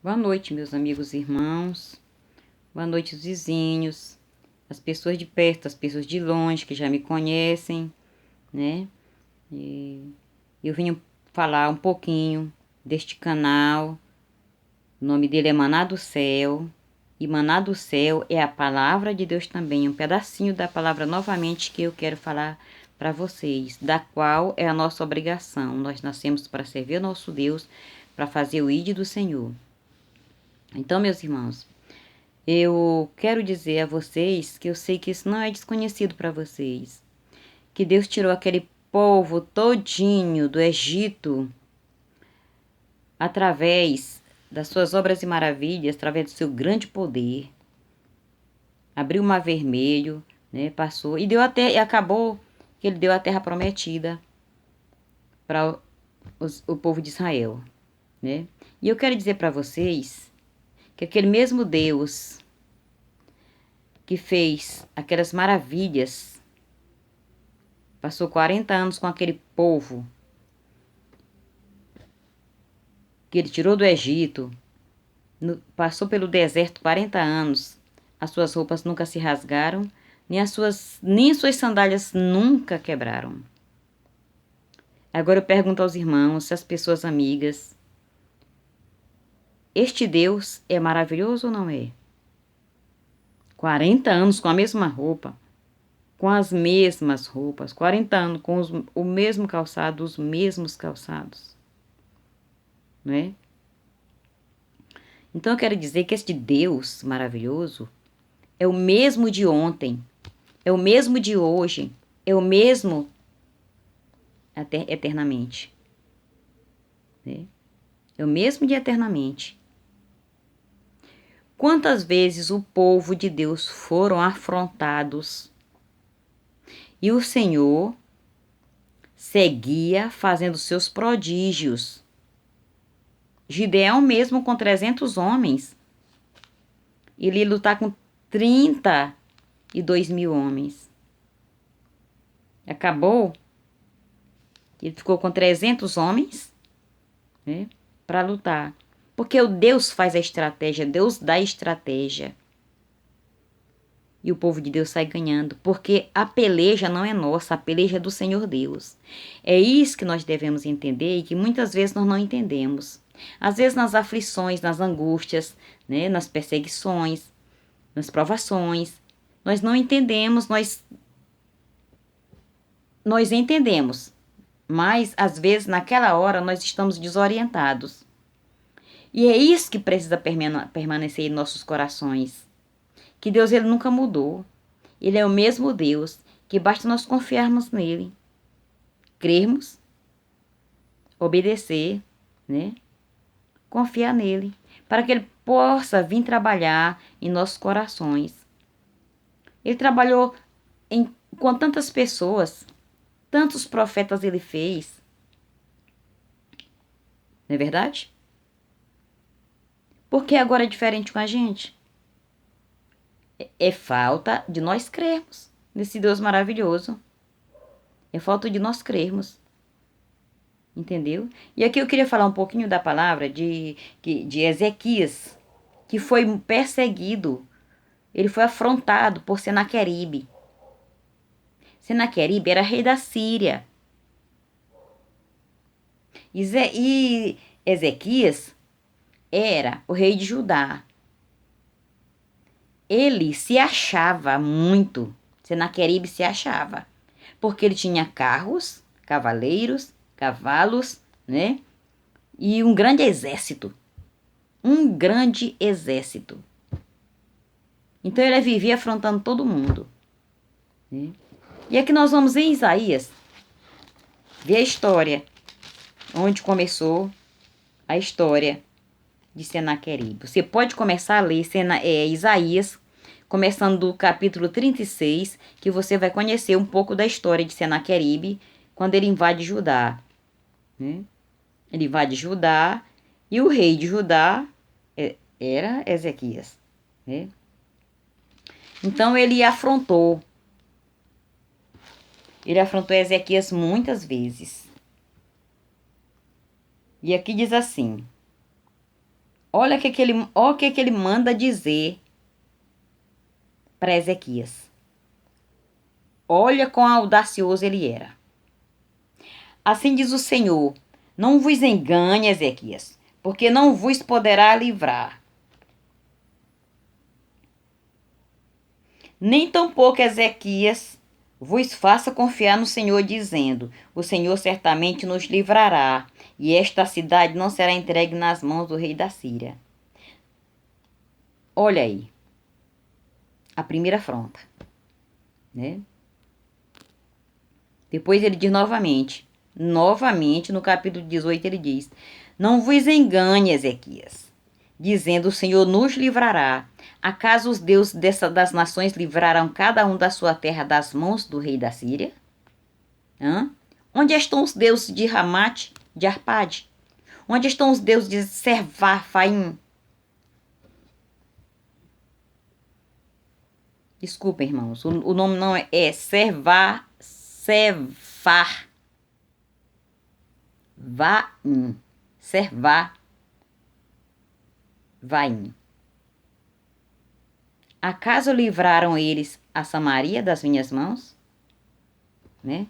Boa noite, meus amigos e irmãos. Boa noite, os vizinhos, as pessoas de perto, as pessoas de longe que já me conhecem, né? E eu vim falar um pouquinho deste canal. O nome dele é Maná do Céu. E Maná do Céu é a palavra de Deus também, um pedacinho da palavra novamente que eu quero falar para vocês, da qual é a nossa obrigação. Nós nascemos para servir o nosso Deus, para fazer o ID do Senhor. Então, meus irmãos, eu quero dizer a vocês que eu sei que isso não é desconhecido para vocês. Que Deus tirou aquele povo todinho do Egito através das suas obras e maravilhas, através do seu grande poder. Abriu o mar vermelho, né, passou e deu até e acabou que ele deu a terra prometida para o povo de Israel, né? E eu quero dizer para vocês que aquele mesmo Deus que fez aquelas maravilhas, passou 40 anos com aquele povo que ele tirou do Egito, passou pelo deserto 40 anos, as suas roupas nunca se rasgaram, nem suas sandálias nunca quebraram. Agora eu pergunto aos irmãos, às pessoas amigas, este Deus é maravilhoso ou não é? 40 anos com a mesma roupa, com as mesmas roupas, 40 anos com o mesmo calçado, os mesmos calçados, não é? Então eu quero dizer que este Deus maravilhoso é o mesmo de ontem, é o mesmo de hoje, é o mesmo até eternamente, né? É o mesmo de eternamente. Quantas vezes o povo de Deus foram afrontados e o Senhor seguia fazendo seus prodígios. Gideão mesmo com 300 homens, ele ia lutar com 32 mil homens. Acabou, ele ficou com 300 homens, né, para lutar. Porque o Deus faz a estratégia, Deus dá a estratégia. E o povo de Deus sai ganhando, porque a peleja não é nossa, a peleja é do Senhor Deus. É isso que nós devemos entender e que muitas vezes nós não entendemos. Às vezes nas aflições, nas angústias, né, nas perseguições, nas provações, nós não entendemos, nós entendemos, mas às vezes naquela hora nós estamos desorientados. E é isso que precisa permanecer em nossos corações. Que Deus ele nunca mudou. Ele é o mesmo Deus, que basta nós confiarmos nele, crermos, obedecer, né? Confiar nele, para que ele possa vir trabalhar em nossos corações. Ele trabalhou com tantas pessoas, tantos profetas ele fez. Não é verdade? Por que agora é diferente com a gente? É falta de nós crermos nesse Deus maravilhoso. É falta de nós crermos. Entendeu? E aqui eu queria falar um pouquinho da palavra de Ezequias, que foi perseguido. Ele foi afrontado por Senaqueribe. Senaqueribe era rei da Síria. E Ezequias era o rei de Judá. Ele se achava muito. Senaqueribe se achava. Porque ele tinha carros, cavaleiros, cavalos, né? E um grande exército. Um grande exército. Então ele vivia afrontando todo mundo, né? E aqui nós vamos em Isaías ver a história, onde começou a história de Senaqueribe. Você pode começar a ler Isaías, começando do capítulo 36, que você vai conhecer um pouco da história de Senaqueribe, quando ele invade Judá, né? Ele invade Judá e o rei de Judá era Ezequias, né? Então ele afrontou Ezequias muitas vezes. E aqui diz assim: Olha o que ele manda dizer para Ezequias. Olha quão audacioso ele era. Assim diz o Senhor: não vos engane, Ezequias, porque não vos poderá livrar. Nem tampouco Ezequias vos faça confiar no Senhor, dizendo: o Senhor certamente nos livrará, e esta cidade não será entregue nas mãos do rei da Síria. Olha aí, a primeira afronta, né? Depois ele diz novamente no capítulo 18 ele diz: não vos engane, Ezequias, dizendo: o Senhor nos livrará. Acaso os deuses das nações livrarão cada um da sua terra das mãos do rei da Síria? Hã? Onde estão os deuses de Ramate, de Arpade? Onde estão os deuses de Servar-Faim? Desculpa, irmãos, o nome não é Servar, Sefar, Vaim, Servar, Vaim. Acaso livraram eles a Samaria das minhas mãos? Né?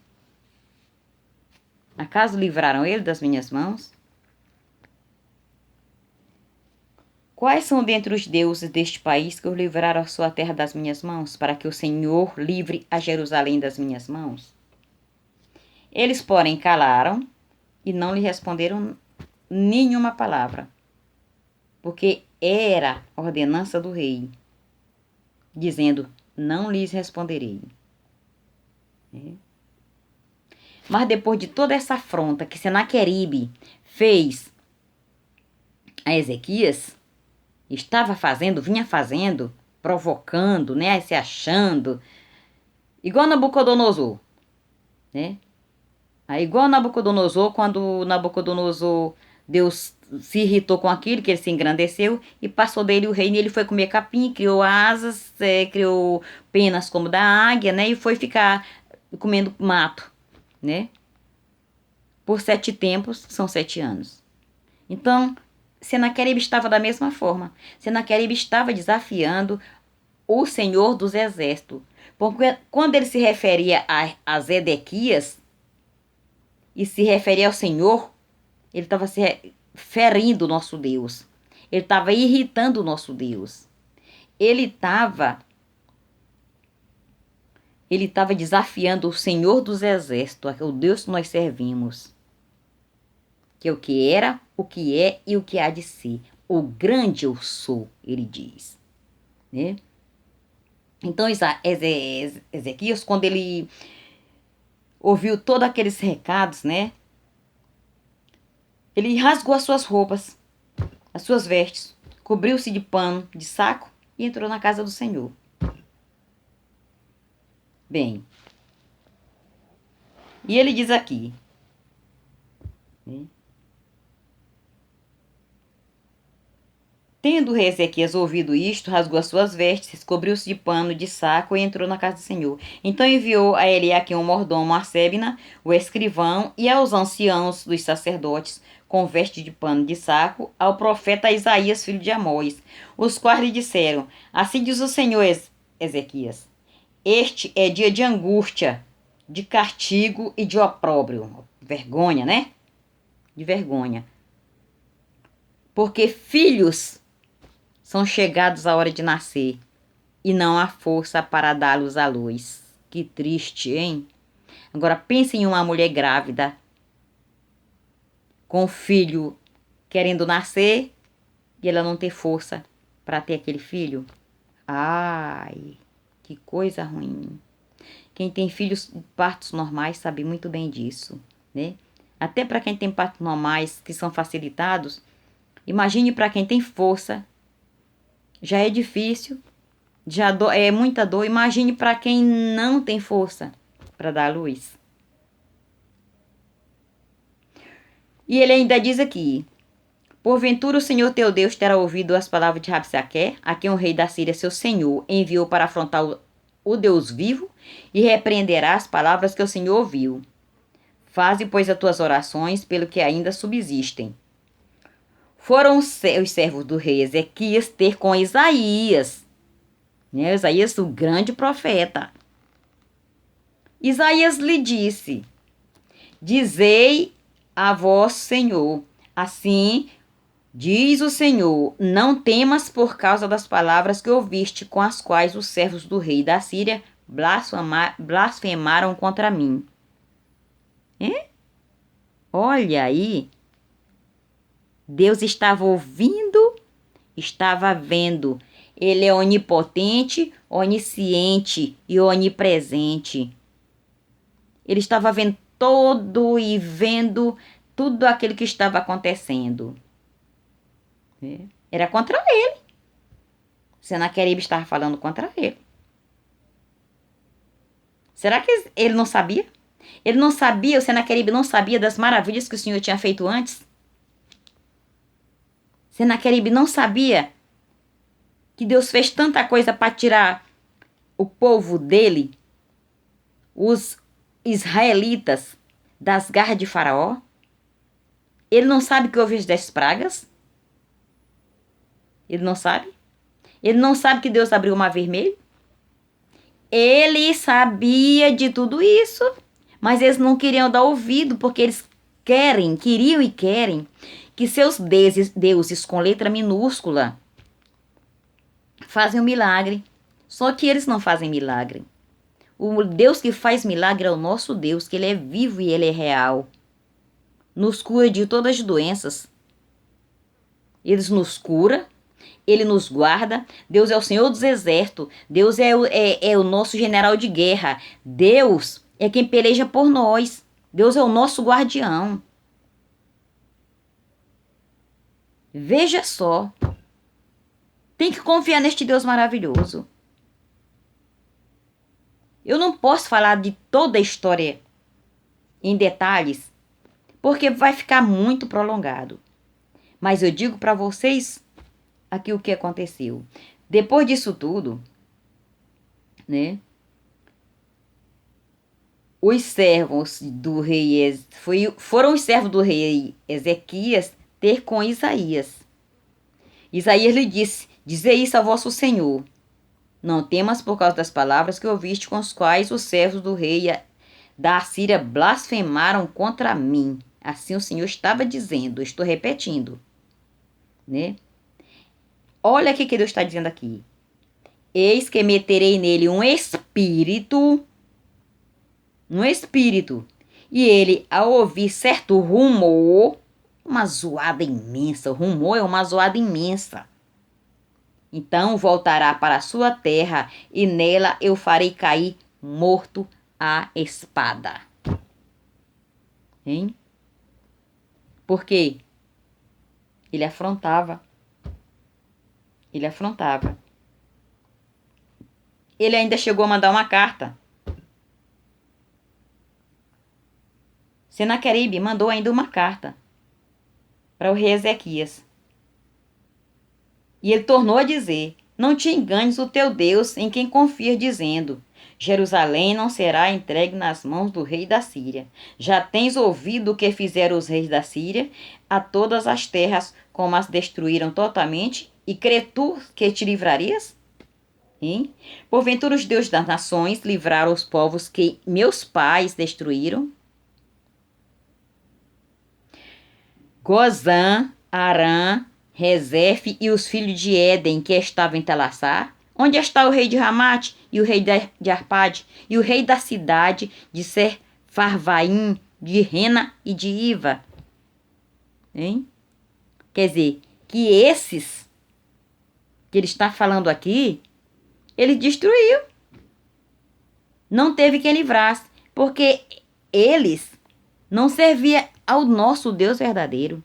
Acaso livraram ele das minhas mãos? Quais são dentre os deuses deste país que os livraram a sua terra das minhas mãos, para que o Senhor livre a Jerusalém das minhas mãos? Eles, porém, calaram e não lhe responderam nenhuma palavra, porque era ordenança do rei, dizendo: não lhes responderei. Mas depois de toda essa afronta que Senaqueribe fez a Ezequias, vinha fazendo, provocando, né, se achando, igual Nabucodonosor, né? Aí, igual Nabucodonosor, quando Nabucodonosor, Deus se irritou com aquilo, que ele se engrandeceu, e passou dele o reino, e ele foi comer capim, criou asas, criou penas como da águia, né, e foi ficar comendo mato, né? Por 7 tempos, são 7 anos. Então, Senaqueribe estava da mesma forma. Senaqueribe estava desafiando o Senhor dos Exércitos. Porque quando ele se referia a Zedequias e se referia ao Senhor, ele estava se ferindo o nosso Deus. Ele estava irritando o nosso Deus. Ele estava desafiando o Senhor dos Exércitos, o Deus que nós servimos. Que é o que era, o que é e o que há de ser. O grande eu sou, ele diz. Né? Então, Ezequias, quando ele ouviu todos aqueles recados, né? Ele rasgou as suas roupas, as suas vestes, cobriu-se de pano, de saco e entrou na casa do Senhor. Bem, e ele diz aqui, né? Tendo o rei Ezequias ouvido isto, rasgou as suas vestes, cobriu-se de pano, de saco e entrou na casa do Senhor. Então enviou a Eliaquim o mordomo, a Sebna, o escrivão, e aos anciãos dos sacerdotes, com veste de pano de saco, ao profeta Isaías, filho de Amós, os quais lhe disseram: assim diz o Senhor, Ezequias, este é dia de angústia, de castigo e de opróbrio. Vergonha, né? De vergonha. Porque filhos são chegados a hora de nascer, e não há força para dá-los à luz. Que triste, hein? Agora pense em uma mulher grávida, com o filho querendo nascer, e ela não ter força para ter aquele filho. Ai, que coisa ruim. Quem tem filhos de partos normais sabe muito bem disso, né? Até para quem tem partos normais que são facilitados, imagine para quem tem força. Já é difícil, é muita dor. Imagine para quem não tem força para dar a luz. E ele ainda diz aqui: porventura o Senhor teu Deus terá ouvido as palavras de Rabsaqué, a quem o rei da Síria, seu senhor, enviou para afrontar o Deus vivo, e repreenderá as palavras que o Senhor ouviu. Faze, pois, as tuas orações pelo que ainda subsistem. Foram os servos do rei Ezequias ter com Isaías, né? Isaías, o grande profeta. Isaías lhe disse: Dizei a vosso Senhor, assim diz o Senhor, não temas por causa das palavras que ouviste, com as quais os servos do rei da Síria blasfemaram contra mim. Olha aí, Deus estava ouvindo, estava vendo. Ele é onipotente, onisciente e onipresente. Ele estava vendo todo e vendo tudo aquilo que estava acontecendo. Era contra ele. Senaqueribe estava falando contra ele. Será que ele não sabia? Ele não sabia, o Senaqueribe não sabia das maravilhas que o Senhor tinha feito antes? Senaqueribe não sabia que Deus fez tanta coisa para tirar o povo dele, os israelitas, das garras de Faraó? Ele não sabe que houve as 10 pragas? Ele não sabe? Ele não sabe que Deus abriu o mar vermelho? Ele sabia de tudo isso, mas eles não queriam dar ouvido, porque eles queriam e querem que seus deuses com letra minúscula fazem um milagre. Só que eles não fazem milagre. O Deus que faz milagre é o nosso Deus, que Ele é vivo e Ele é real. Nos cura de todas as doenças. Ele nos cura, Ele nos guarda. Deus é o Senhor dos exércitos. Deus é o nosso general de guerra. Deus é quem peleja por nós. Deus é o nosso guardião. Veja só. Tem que confiar neste Deus maravilhoso. Eu não posso falar de toda a história em detalhes, porque vai ficar muito prolongado. Mas eu digo para vocês aqui o que aconteceu. Depois disso tudo, né? Os servos do rei foram os servos do rei Ezequias ter com Isaías. Isaías lhe disse: Dizei isso a vosso Senhor. Não temas por causa das palavras que ouviste, com as quais os servos do rei da Assíria blasfemaram contra mim. Assim o Senhor estava dizendo, estou repetindo, né? Olha o que Deus está dizendo aqui. Eis que meterei nele um espírito, e ele, ao ouvir certo rumor, uma zoada imensa, o rumor é uma zoada imensa, então voltará para a sua terra, e nela eu farei cair morto a espada. Hein? Por quê? Ele afrontava. Ele afrontava. Ele ainda chegou a mandar uma carta. Senaqueribe mandou ainda uma carta para o rei Ezequias. E ele tornou a dizer: Não te enganes o teu Deus em quem confias, dizendo: Jerusalém não será entregue nas mãos do rei da Síria. Já tens ouvido o que fizeram os reis da Síria a todas as terras, como as destruíram totalmente, e crê tu que te livrarias? Hein? Porventura os deuses das nações livraram os povos que meus pais destruíram? Gozã, Arã, Rezefe e os filhos de Éden que estavam em Telassar? Onde está o rei de Ramate e o rei de Arpade e o rei da cidade de Farvaim, de Rena e de Iva? Hein? Quer dizer, que esses que ele está falando aqui, ele destruiu. Não teve quem livrasse, porque eles não serviam ao nosso Deus verdadeiro.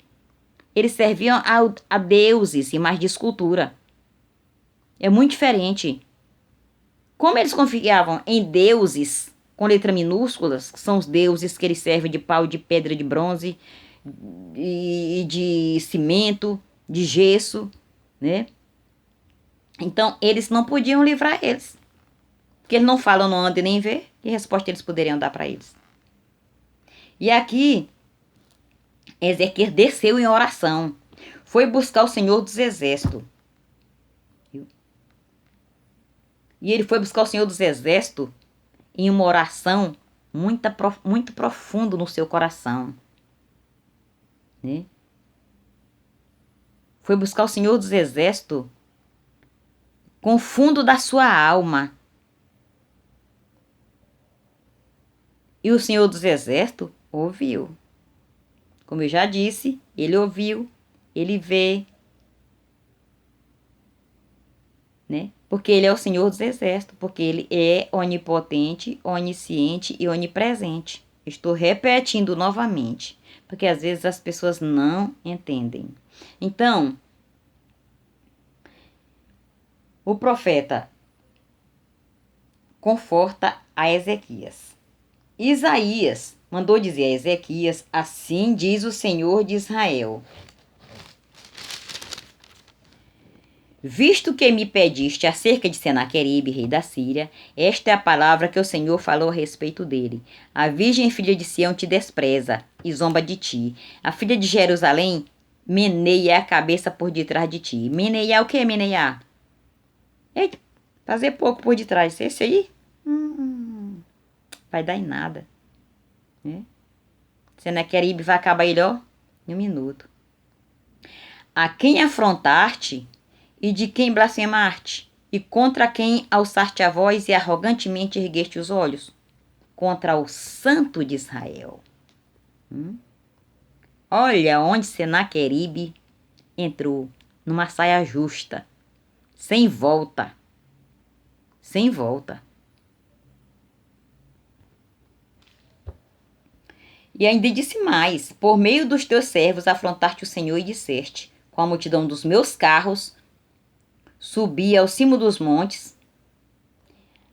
Eles serviam a deuses e mais de escultura. É muito diferente. Como eles confiavam em deuses com letra minúsculas, que são os deuses que eles servem de pau, de pedra, de bronze, e de cimento, de gesso, né? Então, eles não podiam livrar eles. Porque eles não falam, não andam nem vê. Que resposta eles poderiam dar para eles? E aqui, Ezequiel desceu em oração. foi buscar o Senhor dos Exércitos. E ele foi buscar o Senhor dos Exércitos em uma oração muito profunda no seu coração. Né? Foi buscar o Senhor dos Exércitos com o fundo da sua alma. E o Senhor dos Exércitos ouviu. Como eu já disse, ele ouviu, ele vê, né? Porque ele é o Senhor dos Exércitos, porque ele é onipotente, onisciente e onipresente. Estou repetindo novamente, porque às vezes as pessoas não entendem. Então, o profeta conforta a Ezequias. Isaías mandou dizer a Ezequias: assim diz o Senhor de Israel: visto que me pediste acerca de Senaqueribe, rei da Síria, esta é a palavra que o Senhor falou a respeito dele. A virgem filha de Sião te despreza e zomba de ti. A filha de Jerusalém meneia a cabeça por detrás de ti. Meneia o que é menear? É fazer pouco por detrás. Esse aí? Vai dar em nada. Né? Senaqueribe vai acabar ele, ó, em um minuto. A quem afrontar-te e de quem blasfemar-te, e contra quem alçar-te a voz e arrogantemente ergueste os olhos? Contra o Santo de Israel. Olha onde Senaqueribe entrou, numa saia justa, sem volta. Sem volta. E ainda disse mais: por meio dos teus servos afrontar-te o Senhor e disseste: com a multidão dos meus carros, subi ao cimo dos montes,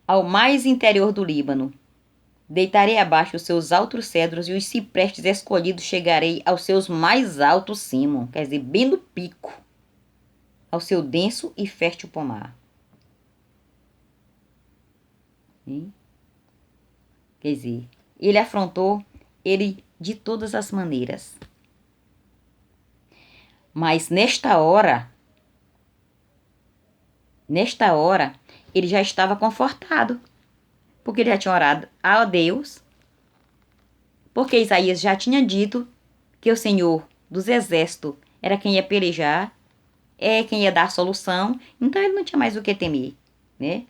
ao mais interior do Líbano. Deitarei abaixo os seus altos cedros e os ciprestes escolhidos chegarei aos seus mais altos cimos, quer dizer, bem no pico, ao seu denso e fértil pomar. Quer dizer, ele afrontou ele de todas as maneiras. Mas nesta hora, ele já estava confortado, porque ele já tinha orado a Deus, porque Isaías já tinha dito que o Senhor dos Exércitos era quem ia pelejar, é quem ia dar a solução, então ele não tinha mais o que temer, né?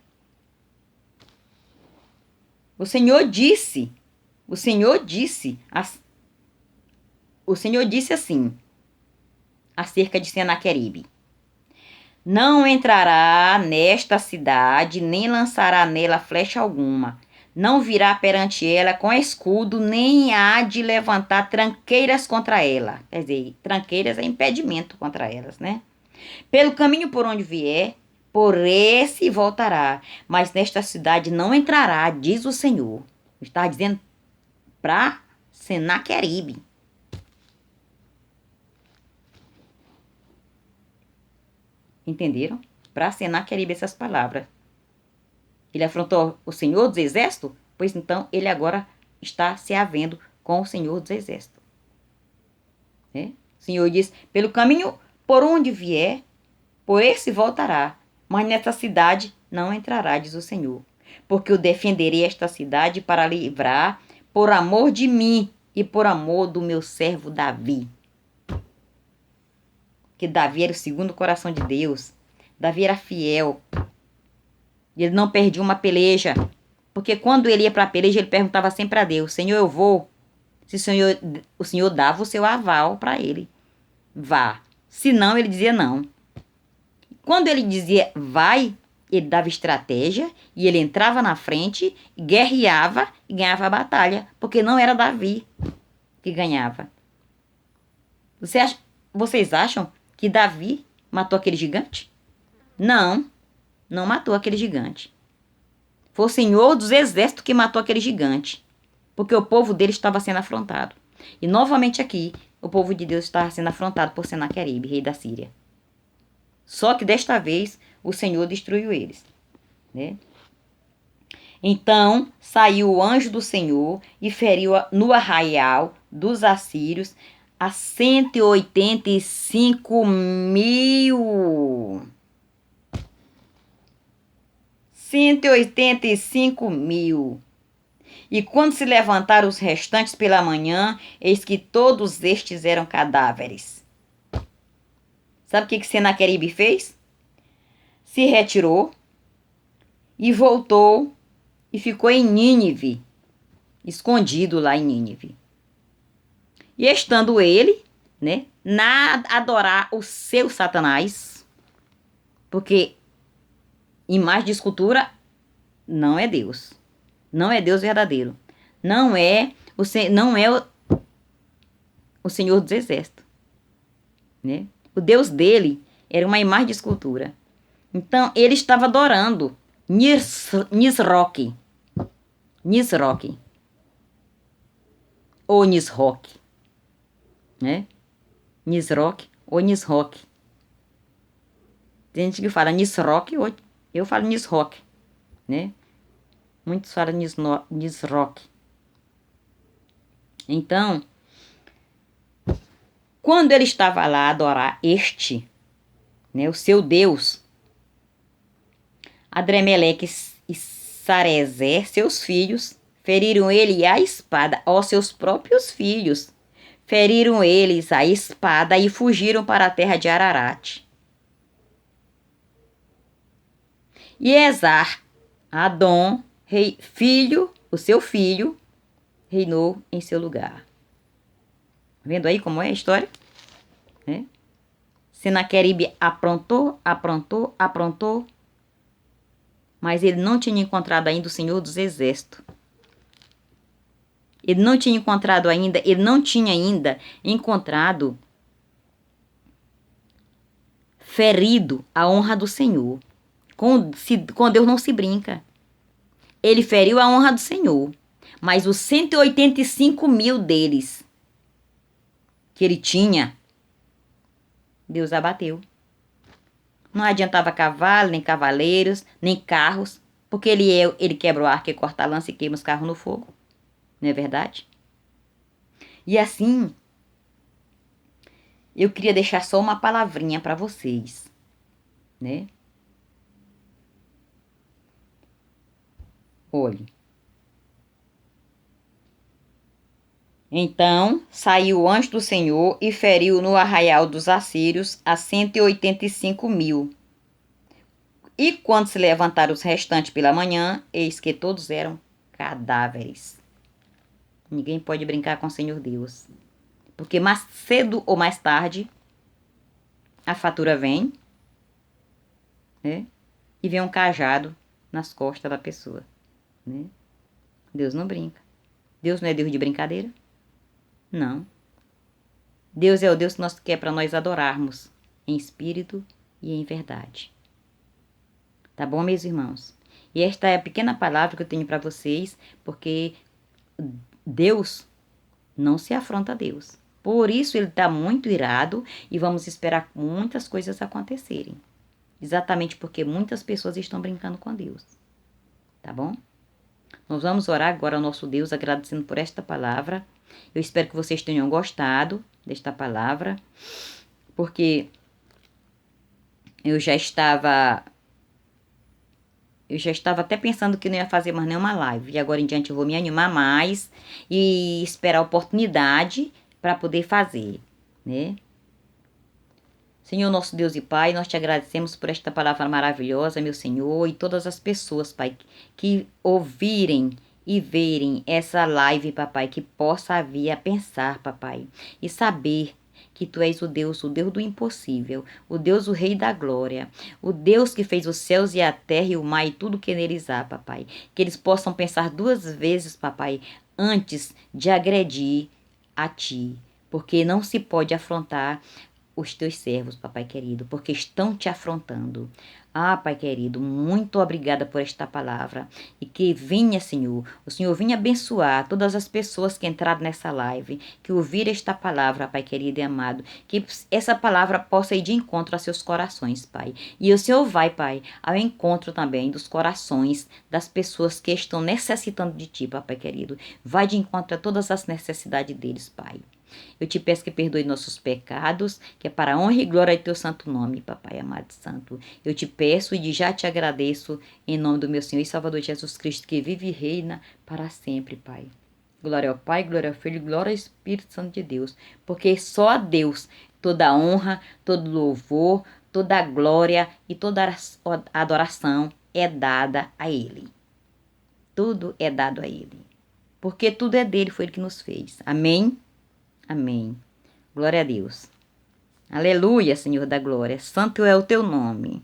O Senhor disse assim, acerca de Senaqueribe: não entrará nesta cidade, nem lançará nela flecha alguma. Não virá perante ela com escudo, nem há de levantar tranqueiras contra ela. Quer dizer, tranqueiras é impedimento contra elas, né? Pelo caminho por onde vier, por esse voltará. Mas nesta cidade não entrará, diz o Senhor. Está dizendo para Senaqueribe. Entenderam? Para Senaqueribe essas palavras. Ele afrontou o Senhor dos Exércitos, pois então ele agora está se havendo com o Senhor dos Exércitos. O Senhor diz: pelo caminho por onde vier, por esse voltará, mas nesta cidade não entrará, diz o Senhor. Porque eu defenderei esta cidade para livrar, por amor de mim e por amor do meu servo Davi. Que Davi era o segundo coração de Deus. Davi era fiel. Ele não perdia uma peleja. Porque quando ele ia para a peleja, ele perguntava sempre a Deus: Senhor, eu vou? Se o Senhor dava o seu aval para ele. Vá. Se não, ele dizia não. Quando ele dizia vai, ele dava estratégia e ele entrava na frente, guerreava e ganhava a batalha. Porque não era Davi que ganhava. Vocês acham que Davi matou aquele gigante? Não, não matou aquele gigante. Foi o Senhor dos Exércitos que matou aquele gigante, porque o povo dele estava sendo afrontado. E novamente aqui, o povo de Deus estava sendo afrontado por Senaqueribe, rei da Síria. Só que desta vez, o Senhor destruiu eles. Né? Então, saiu o anjo do Senhor e feriu no arraial dos assírios a 185.000. 185.000. E quando se levantaram os restantes pela manhã, eis que todos estes eram cadáveres. Sabe o que Senaqueribe fez? Se retirou e voltou e ficou em Nínive, escondido lá em Nínive. E estando ele, né, adorar o seu Satanás, porque imagem de escultura não é Deus. Não é Deus verdadeiro. Não é o Senhor dos Exércitos, né? O Deus dele era uma imagem de escultura. Então, ele estava adorando Nisroch. Nisroch. Ou Nisroch, né? Nisroch ou Nisroch. Tem gente que fala Nisroch, eu falo Nisroch, né? Muitos falam Nisroch. Então, quando ele estava lá a adorar né, o seu Deus, Adrameleque e Sarezer, seus filhos, feriram ele à espada, seus próprios filhos, feriram eles à espada e fugiram para a terra de Ararat. E Esar, Adom, o seu filho, reinou em seu lugar. Vendo aí como é a história? Né? Senaqueribe aprontou, mas ele não tinha encontrado ainda o Senhor dos Exércitos. Ele não tinha encontrado ferido a honra do Senhor. Com Deus não se brinca. Ele feriu a honra do Senhor, mas os 185.000 deles que ele tinha, Deus abateu. Não adiantava cavalo, nem cavaleiros, nem carros, porque ele quebra o arco e corta a lança e queima os carros no fogo. Não é verdade? E assim, eu queria deixar só uma palavrinha para vocês, né? Olhe. Então saiu o anjo do Senhor e feriu no arraial dos assírios a 185.000. E quando se levantaram os restantes pela manhã, eis que todos eram cadáveres. Ninguém pode brincar com o Senhor Deus. Porque mais cedo ou mais tarde, a fatura vem, né? E vem um cajado nas costas da pessoa, né? Deus não brinca. Deus não é Deus de brincadeira. Não. Deus é o Deus que quer para nós adorarmos em espírito e em verdade. Tá bom, meus irmãos? E esta é a pequena palavra que eu tenho para vocês, porque Deus não se afronta a Deus. Por isso ele está muito irado e vamos esperar muitas coisas acontecerem. Exatamente porque muitas pessoas estão brincando com Deus. Tá bom? Nós vamos orar agora ao nosso Deus, agradecendo por esta palavra. Eu espero que vocês tenham gostado desta palavra, porque eu já estava até pensando que não ia fazer mais nenhuma live. E agora em diante eu vou me animar mais e esperar a oportunidade para poder fazer, né? Senhor, nosso Deus e Pai, nós te agradecemos por esta palavra maravilhosa, meu Senhor, e todas as pessoas, Pai, que ouvirem e verem essa live, papai, que possa vir a pensar, papai, e saber que tu és o Deus do impossível, o Deus, o Rei da glória, o Deus que fez os céus e a terra e o mar e tudo que neles há, papai. Que eles possam pensar 2 vezes, papai, antes de agredir a ti, porque não se pode afrontar os teus servos, papai querido, porque estão te afrontando. Ah, pai querido, muito obrigada por esta palavra. E que venha, Senhor, o Senhor venha abençoar todas as pessoas que entraram nessa live, que ouviram esta palavra, pai querido e amado, que essa palavra possa ir de encontro a seus corações, pai. E o Senhor vai, pai, ao encontro também dos corações das pessoas que estão necessitando de ti, papai querido. Vai de encontro a todas as necessidades deles, pai. Eu te peço que perdoe nossos pecados, que é para a honra e glória de teu santo nome, Papai amado e santo. Eu te peço e já te agradeço em nome do meu Senhor e Salvador Jesus Cristo, que vive e reina para sempre, Pai. Glória ao Pai, glória ao Filho, glória ao Espírito Santo de Deus, porque só a Deus toda a honra, todo louvor, toda a glória e toda a adoração é dada a Ele. Tudo é dado a Ele. Porque tudo é dele, foi Ele que nos fez. Amém? Amém. Glória a Deus. Aleluia, Senhor da glória. Santo é o teu nome.